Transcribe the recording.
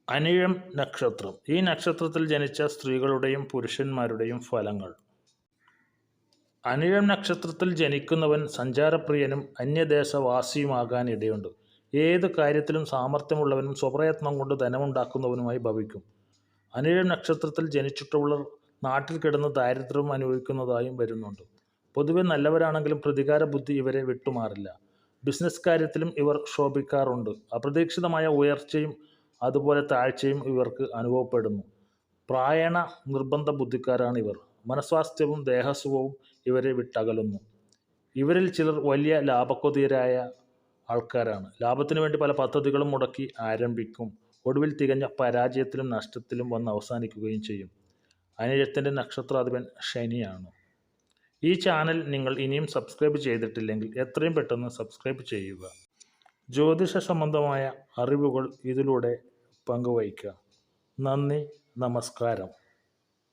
അനിഴം നക്ഷത്രം. ഈ നക്ഷത്രത്തിൽ ജനിച്ച സ്ത്രീകളുടെയും പുരുഷന്മാരുടെയും ഫലങ്ങൾ. അനിഴം നക്ഷത്രത്തിൽ ജനിക്കുന്നവൻ സഞ്ചാരപ്രിയനും അന്യദേശവാസിയുമാകാൻ ഇടയുണ്ട്. ഏത് കാര്യത്തിലും സാമർഥ്യമുള്ളവനും സ്വപ്രയത്നം കൊണ്ട് ധനമുണ്ടാക്കുന്നവനുമായി ഭവിക്കും. അനിഴം നക്ഷത്രത്തിൽ ജനിച്ചിട്ടുള്ളവർ നാട്ടിൽ കിടന്ന് ദാരിദ്ര്യം അനുഭവിക്കുന്നതായും വരുന്നുണ്ട്. പൊതുവെ നല്ലവരാണെങ്കിലും പ്രതികാര ബുദ്ധി ഇവരെ വിട്ടുമാറില്ല. ബിസിനസ് കാര്യത്തിലും ഇവർ ശോഭിക്കാറുണ്ട്. അപ്രതീക്ഷിതമായ ഉയർച്ചയും അതുപോലെ താഴ്ചയും ഇവർക്ക് അനുഭവപ്പെടുന്നു. പ്രായണ നിർബന്ധ ബുദ്ധിക്കാരാണ് ഇവർ. മനസ്വാസ്ഥ്യവും ദേഹസുഖവും ഇവരെ വിട്ടകലുന്നു. ഇവരിൽ ചിലർ വലിയ ലാഭക്കൊതിയരായ ആൾക്കാരാണ്. ലാഭത്തിനു വേണ്ടി പല പദ്ധതികളും മുടക്കി ആരംഭിക്കും. ഒടുവിൽ തികഞ്ഞ പരാജയത്തിലും നഷ്ടത്തിലും വന്ന് അവസാനിക്കുകയും ചെയ്യും. അനിഴത്തിൻ്റെ നക്ഷത്രാധിപൻ ശനിയാണ്. ഈ ചാനൽ നിങ്ങൾ ഇനിയും സബ്സ്ക്രൈബ് ചെയ്തിട്ടില്ലെങ്കിൽ എത്രയും പെട്ടെന്ന് സബ്സ്ക്രൈബ് ചെയ്യുക. ജ്യോതിഷ സംബന്ധമായ അറിവുകൾ ഇതിലൂടെ പങ്കുവയ്ക്കുക. നന്ദി, നമസ്കാരം.